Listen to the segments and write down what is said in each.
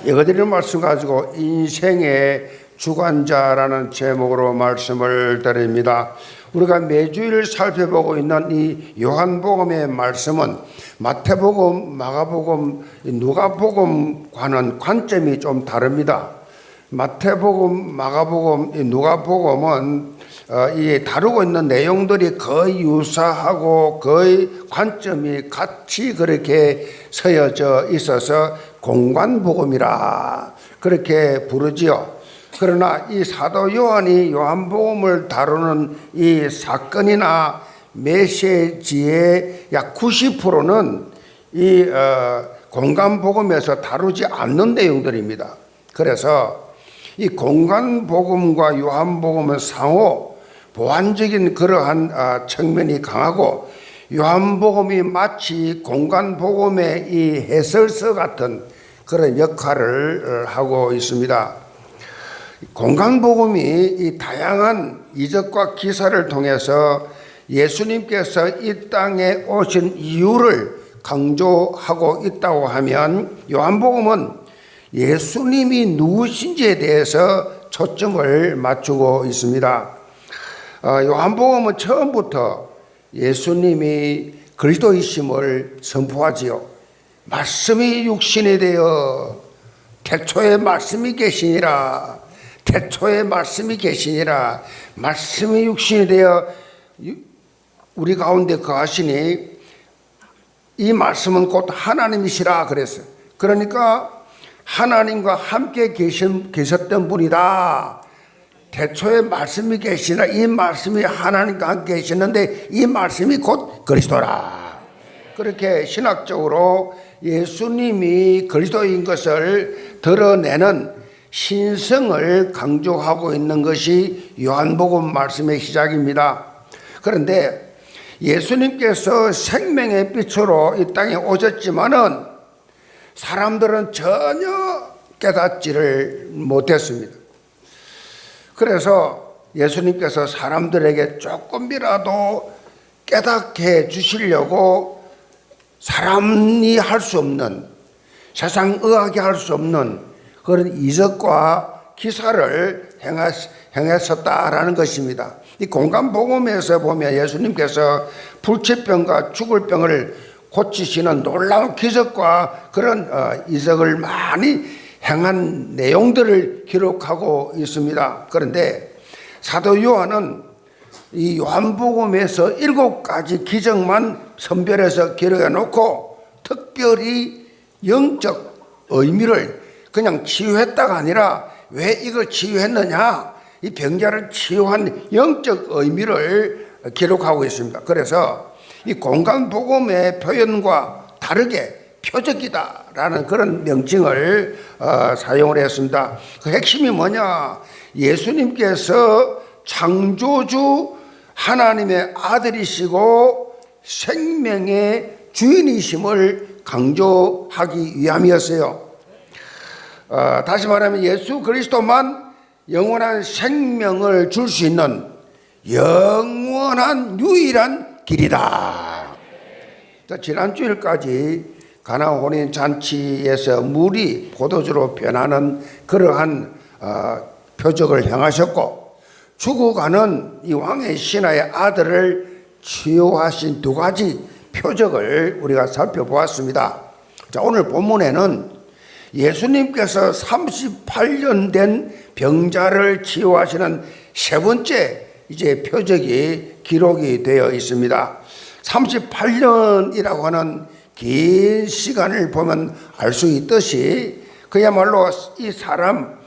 이거드리는 말씀 가지고 인생의 주관자라는 제목으로 말씀을 드립니다. 우리가 매주일 살펴보고 있는 이 요한복음의 말씀은 마태복음, 마가복음, 누가복음과는 관점이 좀 다릅니다. 마태복음, 마가복음, 누가복음은 이 다루고 있는 내용들이 거의 유사하고 거의 관점이 같이 그렇게 서여져 있어서 공관복음이라 그렇게 부르지요. 그러나 이 사도 요한이 요한복음을 다루는 이 사건이나 메시지의 약 90%는 이 공관복음에서 다루지 않는 내용들입니다. 그래서 이 공관복음과 요한복음은 상호 보완적인 그러한 측면이 강하고, 요한복음이 마치 공관복음의 이 해설서 같은 그런 역할을 하고 있습니다. 공관복음이 이 다양한 이적과 기사를 통해서 예수님께서 이 땅에 오신 이유를 강조하고 있다고 하면, 요한복음은 예수님이 누구신지에 대해서 초점을 맞추고 있습니다. 요한복음은 처음부터 예수님이 그리스도이심을 선포하지요. 말씀이 육신이 되어 태초에 말씀이 계시니라, 태초에 말씀이 계시니라, 말씀이 육신이 되어 우리 가운데 거하시니 이 말씀은 곧 하나님이시라 그랬어요. 그러니까 하나님과 함께 계셨던 분이다. 태초에 말씀이 계시나, 이 말씀이 하나님과 함께 계셨는데 이 말씀이 곧 그리스도라. 그렇게 신학적으로 예수님이 그리스도인 것을 드러내는 신성을 강조하고 있는 것이 요한복음 말씀의 시작입니다. 그런데 예수님께서 생명의 빛으로 이 땅에 오셨지만은 사람들은 전혀 깨닫지를 못했습니다. 그래서 예수님께서 사람들에게 조금이라도 깨닫게 해 주시려고 사람이 할 수 없는, 세상 의학이 할 수 없는 그런 이적과 기사를 행했었다라는 것입니다. 이 공관복음에서 보면 예수님께서 불치병과 죽을 병을 고치시는 놀라운 기적과 그런 이적을 많이 행한 내용들을 기록하고 있습니다. 그런데 사도 요한은 이 요한복음에서 7가지 기적만 선별해서 기록해 놓고, 특별히 영적 의미를 그냥 치유했다가 아니라 왜 이걸 치유했느냐, 이 병자를 치유한 영적 의미를 기록하고 있습니다. 그래서 이 공관복음의 표현과 다르게 표적이다라는 그런 명칭을 사용을 했습니다. 그 핵심이 뭐냐? 예수님께서 창조주 하나님의 아들이시고 생명의 주인이심을 강조하기 위함이었어요. 다시 말하면 예수 그리스도만 영원한 생명을 줄 수 있는 영원한 유일한 길이다. 지난 주일까지 가나 혼인 잔치에서 물이 포도주로 변하는 그러한 표적을 행하셨고, 죽어가는 이 왕의 신하의 아들을 치유하신 2가지 표적을 우리가 살펴보았습니다. 자, 오늘 본문에는 예수님께서 38년 된 병자를 치유하시는 3번째 이제 표적이 기록이 되어 있습니다. 38년이라고 하는 긴 시간을 보면 알 수 있듯이 그야말로 이 사람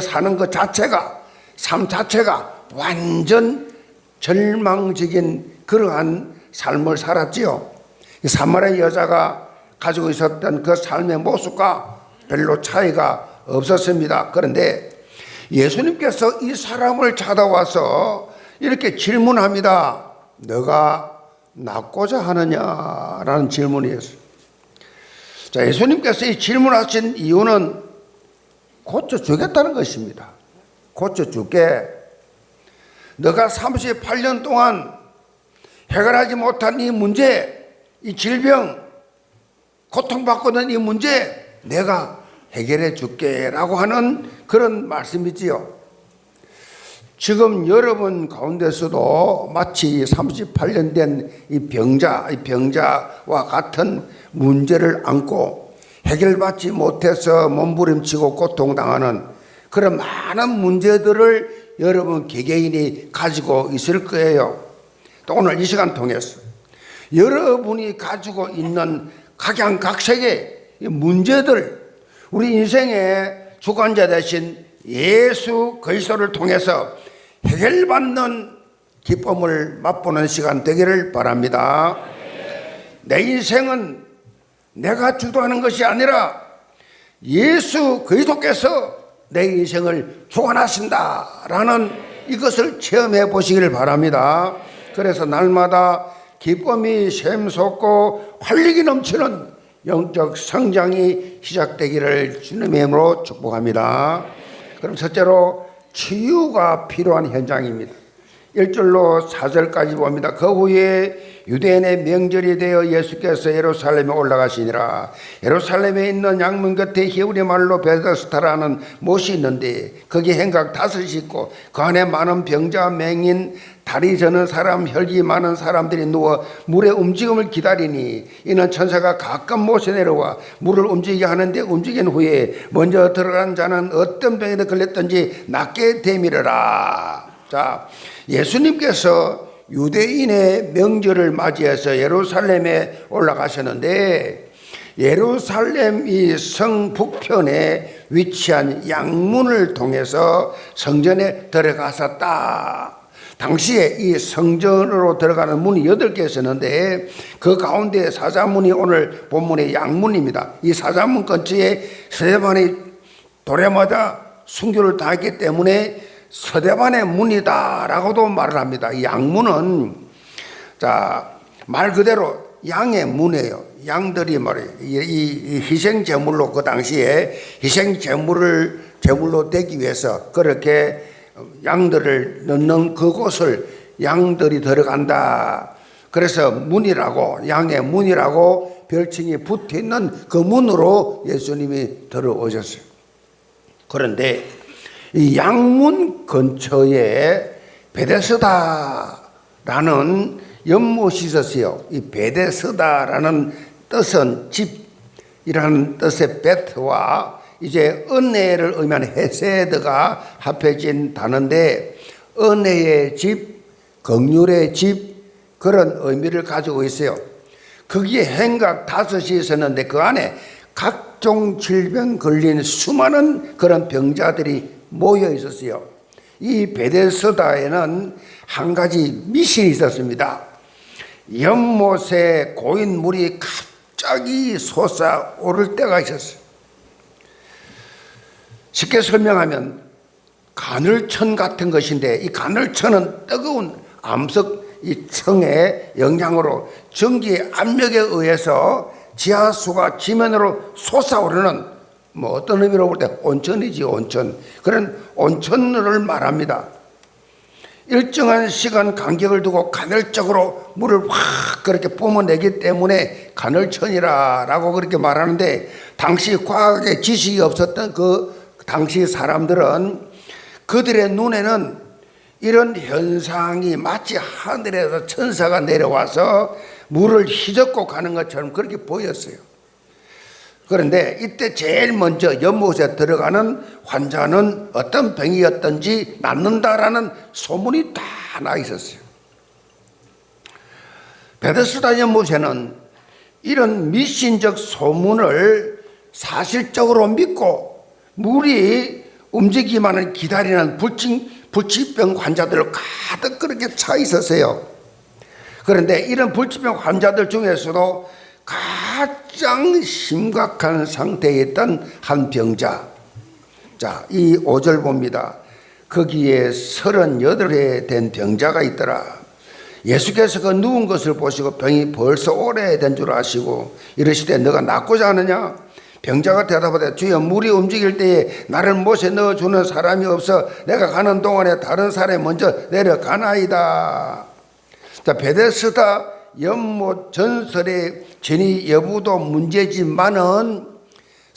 사는 것 자체가, 삶 자체가 완전 절망적인 그러한 삶을 살았지요. 사마리아 여자가 가지고 있었던 그 삶의 모습과 별로 차이가 없었습니다. 그런데 예수님께서 이 사람을 찾아와서 이렇게 질문합니다. 너가 낫고자 하느냐라는 질문이었어요. 자, 예수님께서 이 질문하신 이유는 고쳐주겠다는 것입니다. 고쳐줄게. 너가 38년 동안 해결하지 못한 이 문제, 이 질병, 고통받고 있는 이 문제 내가 해결해 줄게라고 하는 그런 말씀이지요. 지금 여러분 가운데서도 마치 38년 된 이 병자와 같은 문제를 안고 해결받지 못해서 몸부림치고 고통당하는 그런 많은 문제들을 여러분 개개인이 가지고 있을 거예요. 또 오늘 이 시간 통해서 여러분이 가지고 있는 각양각색의 문제들, 우리 인생의 주관자 되신 예수 그리스도를 통해서 해결받는 기쁨을 맛보는 시간 되기를 바랍니다. 내 인생은 내가 주도하는 것이 아니라 예수 그리스도께서 내 인생을 주관하신다라는 이것을 체험해 보시기를 바랍니다. 그래서 날마다 기쁨이 샘솟고 활력이 넘치는 영적 성장이 시작되기를 주님의 이름으로 축복합니다. 그럼 첫째로 치유가 필요한 현장입니다. 1절로 4절까지 봅니다. 그 후에 유대인의 명절이 되어 예수께서 예루살렘에 올라가시니라. 예루살렘에 있는 양문 곁에 히브리 말로 베데스다라는 못이 있는데 거기 행각 5이 있고 그 안에 많은 병자, 맹인, 다리 저는 사람, 혈기 많은 사람들이 누워 물의 움직임을 기다리니 이는 천사가 가끔 못에 내려와 물을 움직이게 하는데 움직인 후에 먼저 들어간 자는 어떤 병에 걸렸든지 낫게 되미르라. 자, 예수님께서 유대인의 명절을 맞이해서 예루살렘에 올라가셨는데 예루살렘 이 성 북편에 위치한 양문을 통해서 성전에 들어갔었다. 당시에 이 성전으로 들어가는 문이 8개 있었는데 그 가운데 사자문이 오늘 본문의 양문입니다. 이 사자문 근처에 스데반이 도래마다 순교를 당했기 때문에 서대반의 문이다라고도 말을 합니다. 이 양문은 말 그대로 양의 문이에요. 양들이 말이에요. 이 희생 제물로 그 당시에 희생 제물로 되기 위해서 그렇게 양들을 넣는 그곳을 양들이 들어간다. 그래서 문이라고 양의 문이라고 별칭이 붙어 있는 그 문으로 예수님이 들어오셨어요. 그런데 이 양문 근처에 베데스다라는 연못이 있었어요. 이 베데스다라는 뜻은 집이라는 뜻의 베트와 이제 은혜를 의미하는 헤세드가 합해진 단어인데 은혜의 집, 긍휼의 집 그런 의미를 가지고 있어요. 거기에 행각 5이 있었는데 그 안에 각종 질병 걸린 수많은 그런 병자들이 모여 있었어요. 이 베데스다에는 한 가지 미신이 있었습니다. 연못에 고인 물이 갑자기 솟아오를 때가 있었어요. 쉽게 설명하면 가늘천 같은 것인데 이 가늘천은 뜨거운 암석 이 청의 영향으로 전기 압력에 의해서 지하수가 지면으로 솟아오르는 어떤 의미로 볼 때 온천이지 온천. 그런 온천을 말합니다. 일정한 시간 간격을 두고 간헐적으로 물을 확 그렇게 뿜어내기 때문에 간헐천이라고 그렇게 말하는데 당시 과학의 지식이 없었던 그 당시 사람들은 그들의 눈에는 이런 현상이 마치 하늘에서 천사가 내려와서 물을 휘젓고 가는 것처럼 그렇게 보였어요. 그런데 이때 제일 먼저 연못에 들어가는 환자는 어떤 병이었든지 낫는다라는 소문이 다 나 있었어요. 베데스다 연못에는 이런 미신적 소문을 사실적으로 믿고 물이 움직이기만을 기다리는 불치병 환자들을 가득 그렇게 차 있었어요. 그런데 이런 불치병 환자들 중에서도 가장 심각한 상태에 있던 한 병자. 자, 이 5절 봅니다. 거기에 38회 된 병자가 있더라. 예수께서 그 누운 것을 보시고 병이 벌써 오래된 줄 아시고 이러시되 너가 낫고자 하느냐? 병자가 대답하되 주여 물이 움직일 때에 나를 못에 넣어주는 사람이 없어 내가 가는 동안에 다른 사람이 먼저 내려가나이다. 자, 베데스다 연못 전설의 진위 여부도 문제지만은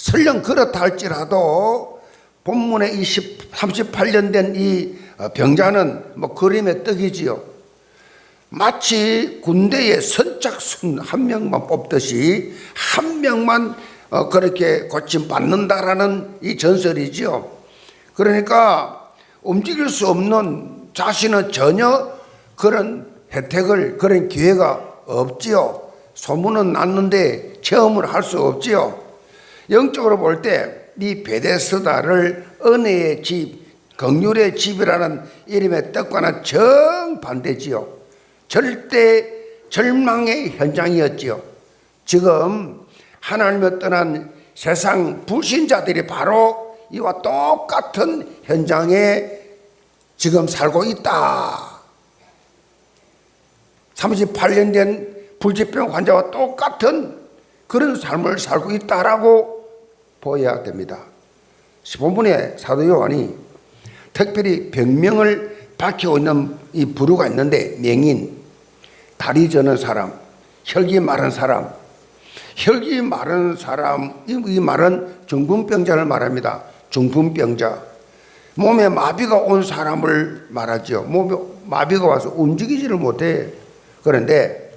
설령 그렇다 할지라도 본문에 38년 된 이 병자는 뭐 그림의 떡이지요. 마치 군대에 선착순 한 명만 뽑듯이 한 명만 그렇게 고침 받는다라는 이 전설이지요. 그러니까 움직일 수 없는 자신은 전혀 그런 혜택을, 그런 기회가 없지요. 소문은 났는데 체험을 할 수 없지요. 영적으로 볼 때 이 베데스다를 은혜의 집, 긍휼의 집이라는 이름의 뜻과는 정반대지요. 절대 절망의 현장이었지요. 지금 하나님을 떠난 세상 불신자들이 바로 이와 똑같은 현장에 지금 살고 있다. 38년 된 불치병 환자와 똑같은 그런 삶을 살고 있다라고 보여야 됩니다. 본문에 사도 요한이 특별히 병명을 밝히고 있는 이 부류가 있는데, 명인, 다리 저는 사람, 혈기 마른 사람. 혈기 마른 사람, 이 말은 중풍병자를 말합니다. 중풍병자, 몸에 마비가 온 사람을 말하죠. 몸에 마비가 와서 움직이지를 못해. 그런데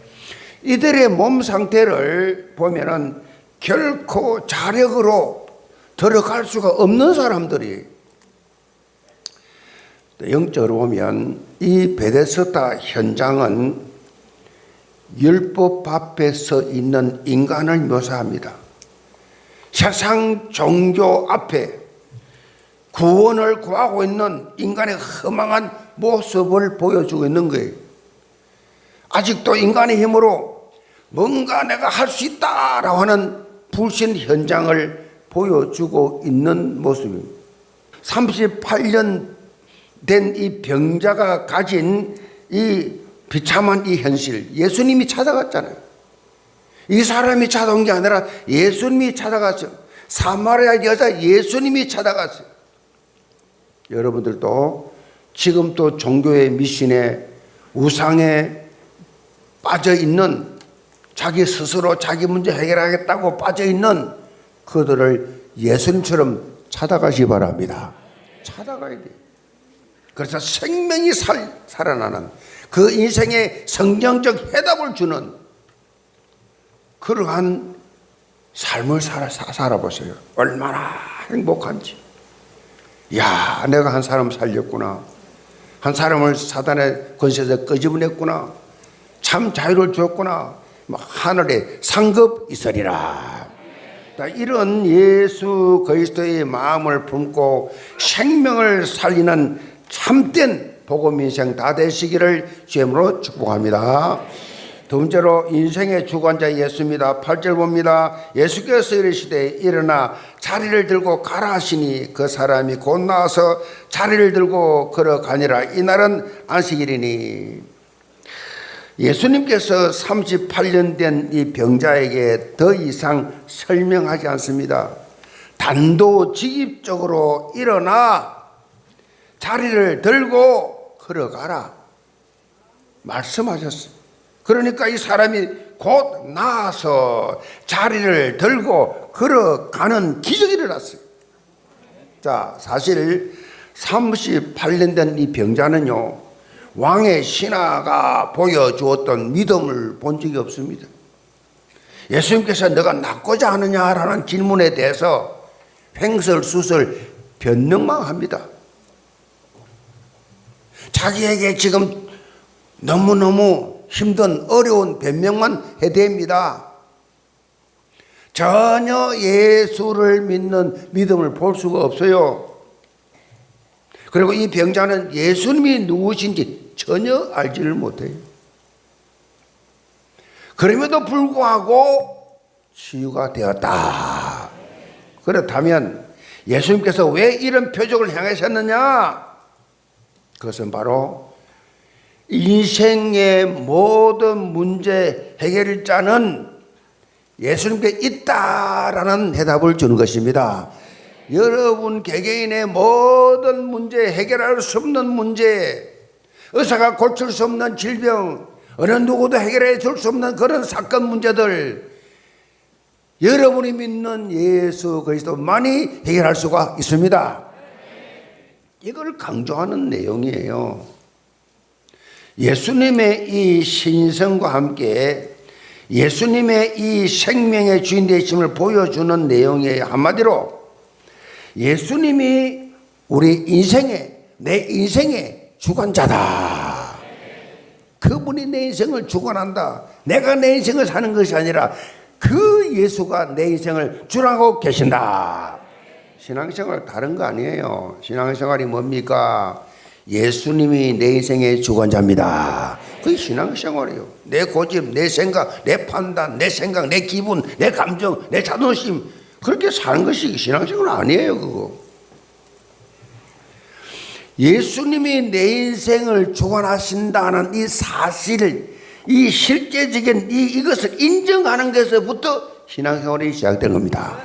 이들의 몸 상태를 보면은 결코 자력으로 들어갈 수가 없는 사람들이, 영적으로 보면 이 베데스다 현장은 율법 앞에 서 있는 인간을 묘사합니다. 세상 종교 앞에 구원을 구하고 있는 인간의 허망한 모습을 보여주고 있는 거예요. 아직도 인간의 힘으로 뭔가 내가 할 수 있다라고 하는 불신 현장을 보여주고 있는 모습입니다. 38년 된 이 병자가 가진 이 비참한 이 현실, 예수님이 찾아갔잖아요. 이 사람이 찾아온 게 아니라 예수님이 찾아갔어요. 사마리아 여자 예수님이 찾아갔어요. 여러분들도 지금 또 종교의 미신에, 우상에 빠져 있는, 자기 스스로 자기 문제 해결하겠다고 빠져 있는 그들을 예수님처럼 찾아가시 바랍니다. 찾아가야 돼요. 그래서 생명이 살아나는, 그 인생의 성경적 해답을 주는 그러한 삶을 살아보세요. 얼마나 행복한지. 야, 내가 한 사람 살렸구나. 한 사람을 사단의 권세에서 끄집어냈구나. 참 자유를 주었구나. 하늘에 상급 있으리라. 이런 예수 그리스도의 마음을 품고 생명을 살리는 참된 복음 인생 다 되시기를 주님으로 축복합니다. 두 번째로 인생의 주관자 예수입니다. 8절 봅니다. 예수께서 이르시되 일어나 자리를 들고 가라 하시니 그 사람이 곧 나와서 자리를 들고 걸어가니라. 이날은 안식일이니. 예수님께서 38년 된 이 병자에게 더 이상 설명하지 않습니다. 단도직입적으로 일어나 자리를 들고 걸어가라 말씀하셨어요. 그러니까 이 사람이 곧 나아서 자리를 들고 걸어가는 기적이 일어났어요. 자, 사실 38년 된 이 병자는요, 왕의 신하가 보여주었던 믿음을 본 적이 없습니다. 예수님께서 너가 낫고자 하느냐라는 질문에 대해서 횡설수설 변명만 합니다. 자기에게 지금 너무너무 힘든 어려운 변명만 해댑니다. 전혀 예수를 믿는 믿음을 볼 수가 없어요. 그리고 이 병자는 예수님이 누구신지 전혀 알지를 못해요. 그럼에도 불구하고 치유가 되었다. 그렇다면 예수님께서 왜 이런 표적을 행하셨느냐? 그것은 바로 인생의 모든 문제 해결자는 예수님께 있다라는 해답을 주는 것입니다. 여러분 개개인의 모든 문제, 해결할 수 없는 문제, 의사가 고칠 수 없는 질병, 어느 누구도 해결해 줄 수 없는 그런 사건 문제들, 예수님께서 여러분이 믿는 예수 그리스도만이 해결할 수가 있습니다. 이걸 강조하는 내용이에요. 예수님의 이 신성과 함께 예수님의 이 생명의 주인 되심을 보여주는 내용이에요. 한마디로 예수님이 우리 인생의, 내 인생의 주관자다. 그분이 내 인생을 주관한다. 내가 내 인생을 사는 것이 아니라 그 예수가 내 인생을 주관하고 계신다. 신앙생활 다른 거 아니에요. 신앙생활이 뭡니까? 예수님이 내 인생의 주관자입니다. 그게 신앙생활이에요. 내 고집, 내 생각, 내 판단, 내 생각, 내 기분, 내 감정, 내 자존심, 그렇게 사는 것이 신앙생활 아니에요. 그거. 예수님이 내 인생을 주관하신다는 이 사실을, 이 실제적인 이것을 인정하는 것에서부터 신앙생활이 시작된 겁니다.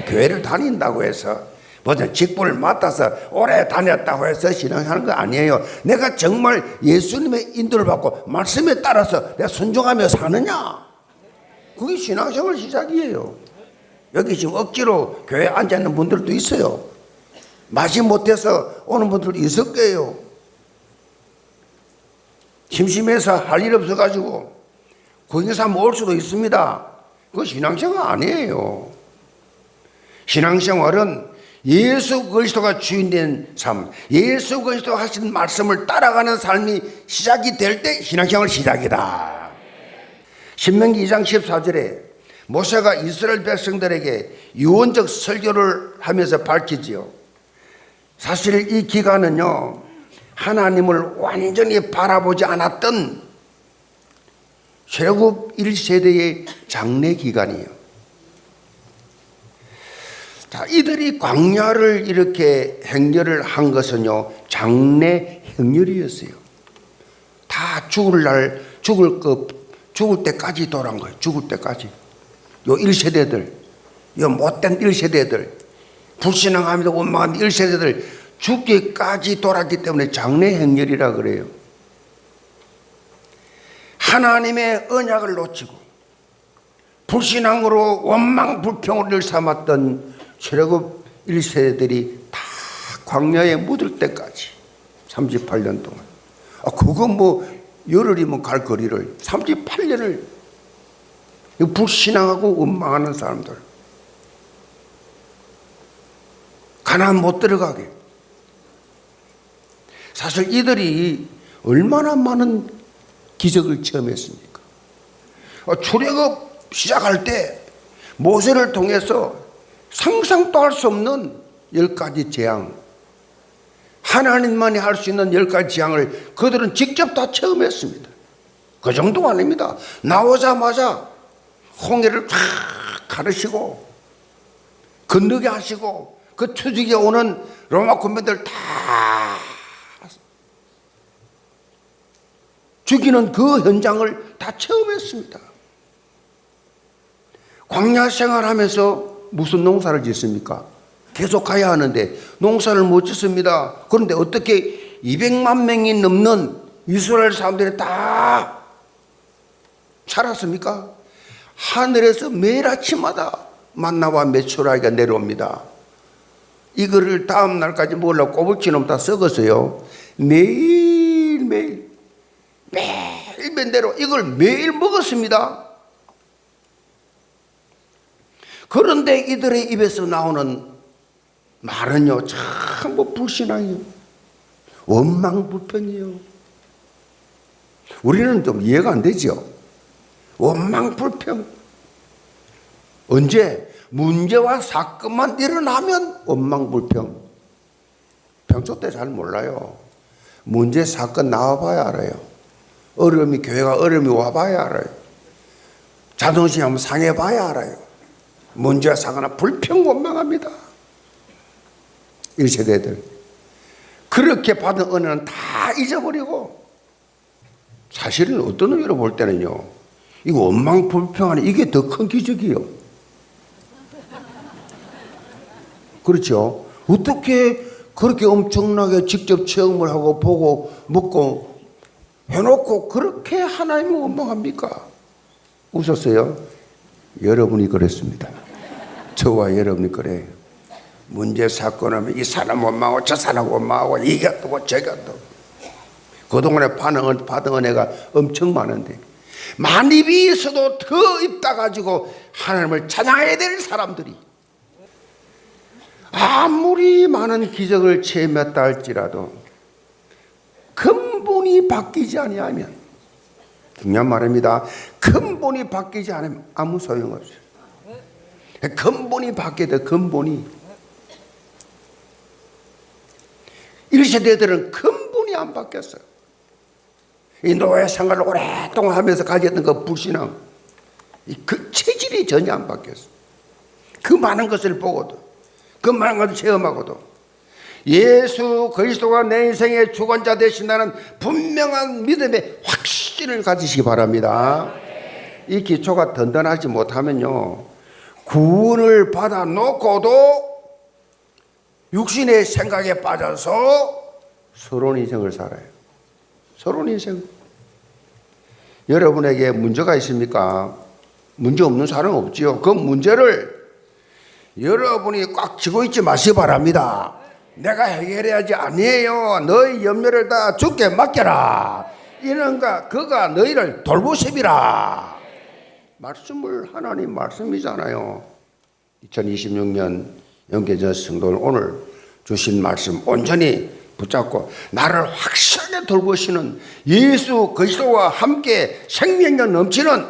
교회를 다닌다고 해서, 무슨 직분을 맡아서 오래 다녔다고 해서 신앙하는 거 아니에요. 내가 정말 예수님의 인도를 받고 말씀에 따라서 내가 순종하며 사느냐, 그게 신앙생활 시작이에요. 여기 지금 억지로 교회에 앉아있는 분들도 있어요. 마지 못해서 오는 분들도 있을 거예요. 심심해서 할 일 없어가지고 구경삼 올 수도 있습니다. 그거 신앙생활 아니에요. 신앙생활은 예수 그리스도가 주인된 삶, 예수 그리스도가 하신 말씀을 따라가는 삶이 시작이 될 때 신앙생활 시작이다. 신명기 2장 14절에 모세가 이스라엘 백성들에게 유언적 설교를 하면서 밝히지요. 사실 이 기간은요, 하나님을 완전히 바라보지 않았던 최고 1세대의 장래 기간이에요. 자, 이들이 광야를 이렇게 행렬을 한 것은요, 장래 행렬이었어요. 다 죽을 때까지 돌아온 거예요. 죽을 때까지. 요 1세대들, 요 못된 1세대들, 불신앙하면서 원망한 1세대들 죽기까지 돌았기 때문에 장래 행렬이라 그래요. 하나님의 언약을 놓치고 불신앙으로 원망 불평을 삼았던 출애굽 1세대들이 다 광야에 묻을 때까지 38년 동안, 그거 뭐 열흘이면 갈 거리를 38년을 불신앙하고 원망하는 사람들, 가나안 못 들어가게. 사실 이들이 얼마나 많은 기적을 체험했습니까? 출애굽 시작할 때 모세를 통해서 상상도 할 수 없는 10가지 재앙, 하나님만이 할 수 있는 10가지 재앙을 그들은 직접 다 체험했습니다. 그 정도가 아닙니다. 나오자마자 홍해를 쫙 가르시고 건너게 하시고 그 투지기에 오는 로마 군병들 다 죽이는 그 현장을 다 체험했습니다. 광야 생활하면서 무슨 농사를 짓습니까? 계속 가야 하는데 농사를 못 짓습니다. 그런데 어떻게 200만 명이 넘는 이스라엘 사람들이 다 살았습니까? 하늘에서 매일 아침마다 만나와 메추라기가 내려옵니다. 이거를 다음 날까지 먹으려고 꼬불치는 다 썩었어요. 매일 밴대로 이걸 매일 먹었습니다. 그런데 이들의 입에서 나오는 말은요, 전부 불신앙이요, 원망불평이요. 우리는 좀 이해가 안 되죠. 원망불평. 언제 문제와 사건만 일어나면 원망불평. 평소 때 잘 몰라요. 문제 사건 나와봐야 알아요. 교회가 어려움이 와봐야 알아요. 자존심이 한번 상해봐야 알아요. 문제와 사거나 불평 원망합니다. 1세대들 그렇게 받은 은혜는 다 잊어버리고, 사실은 어떤 의미로 볼 때는요, 이거 원망 불평하는 이게 더 큰 기적이에요. 그렇죠? 어떻게 그렇게 엄청나게 직접 체험을 하고 보고 먹고 해놓고 그렇게 하나님을 원망합니까? 웃었어요. 여러분이 그랬습니다. 저와 여러분이 그래요. 문제 사건 하면 이 사람 원망하고 저 사람 원망하고 이게 또 저게 또. 그동안에 받은 은혜가 엄청 많은데 만 입이 있어도 더 입 닫아가지고 하나님을 찬양해야 될 사람들이 아무리 많은 기적을 체험했다 할지라도 근본이 바뀌지 아니하면, 중요한 말입니다. 근본이 바뀌지 않으면 아무 소용없어요. 근본이 바뀌어야 돼. 근본이. 1세대들은 근본이 안 바뀌었어요. 이 노예 생활을 오랫동안 하면서 가졌던 그 불신앙, 그 체질이 전혀 안 바뀌었어요. 그 많은 것을 보고도, 그 많은 것을 체험하고도 예수 그리스도가 내 인생의 주관자 되신다는 분명한 믿음의 확신을 가지시기 바랍니다. 이 기초가 든든하지 못하면요, 구원을 받아 놓고도 육신의 생각에 빠져서 서러운 인생을 살아요. 서러운 인생. 여러분에게 문제가 있습니까? 문제 없는 사람 없지요. 그 문제를 여러분이 꽉 쥐고 있지 마시기 바랍니다. 내가 해결해야지. 아니에요. 너희 염려를 다 주께 맡겨라. 이런가 그가 너희를 돌보십이라. 말씀을 하나님 말씀이잖아요. 2026년 영계전 성도를 오늘 주신 말씀 온전히 붙잡고 나를 확실하게 돌보시는 예수 그리스도와 함께 생명력 넘치는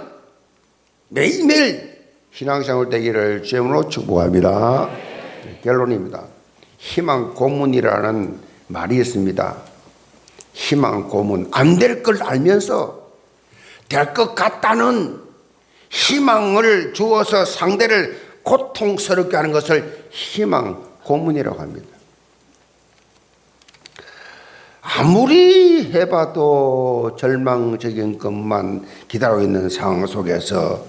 매일매일 신앙생활 되기를 주님으로 축복합니다. 결론입니다. 희망 고문이라는 말이 있습니다. 희망 고문, 안 될 걸 알면서 될 것 같다는 희망을 주어서 상대를 고통스럽게 하는 것을 희망 고문이라고 합니다. 아무리 해봐도 절망적인 것만 기다리고 있는 상황 속에서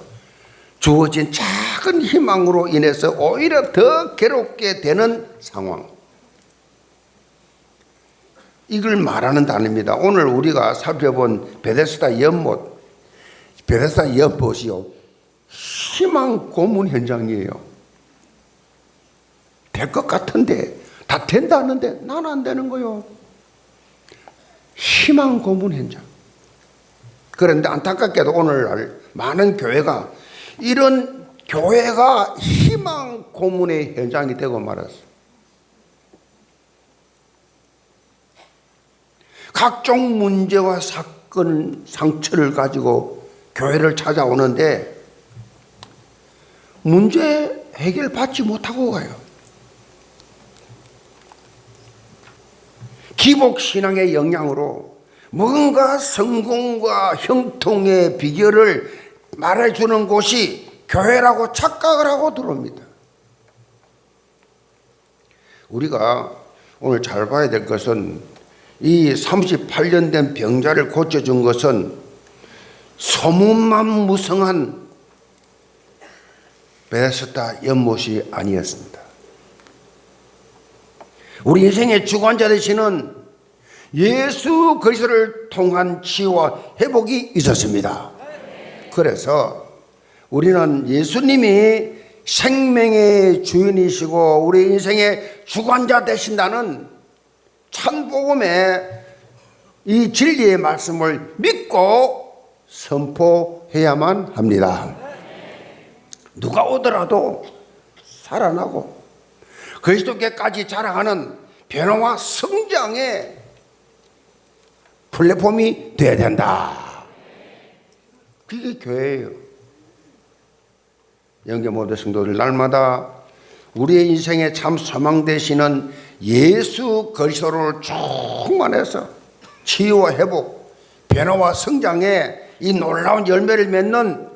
주어진 작은 희망으로 인해서 오히려 더 괴롭게 되는 상황, 이걸 말하는 단어입니다. 오늘 우리가 살펴본 베데스다 연못, 베데스다 연못이요, 희망 고문 현장이에요. 될 것 같은데, 다 된다는데 난 안 되는 거요. 희망 고문 현장. 그런데 안타깝게도 오늘날 많은 교회가 이런 교회가 희망 고문의 현장이 되고 말았어요. 각종 문제와 사건, 상처를 가지고 교회를 찾아오는데 문제 해결받지 못하고 가요. 기복신앙의 영향으로 뭔가 성공과 형통의 비결을 말해주는 곳이 교회라고 착각을 하고 들어옵니다. 우리가 오늘 잘 봐야 될 것은 이 38년 된 병자를 고쳐준 것은 소문만 무성한 베데스다 연못이 아니었습니다. 우리 인생의 주관자 되시는 예수 그리스도를 통한 치유와 회복이 있었습니다. 그래서 우리는 예수님이 생명의 주인이시고 우리 인생의 주관자 되신다는 참복음의 이 진리의 말씀을 믿고 선포해야만 합니다. 누가 오더라도 살아나고 그리스도께까지 자랑하는 변화와 성장의 플랫폼이 되어야 된다. 그게 교회예요. 영계 모든 성도들 날마다 우리의 인생에 참 소망 되시는 예수 그리스도를 충만해서 치유와 회복, 변화와 성장의 이 놀라운 열매를 맺는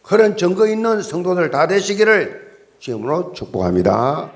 그런 증거 있는 성도들 다 되시기를 주님으로 축복합니다.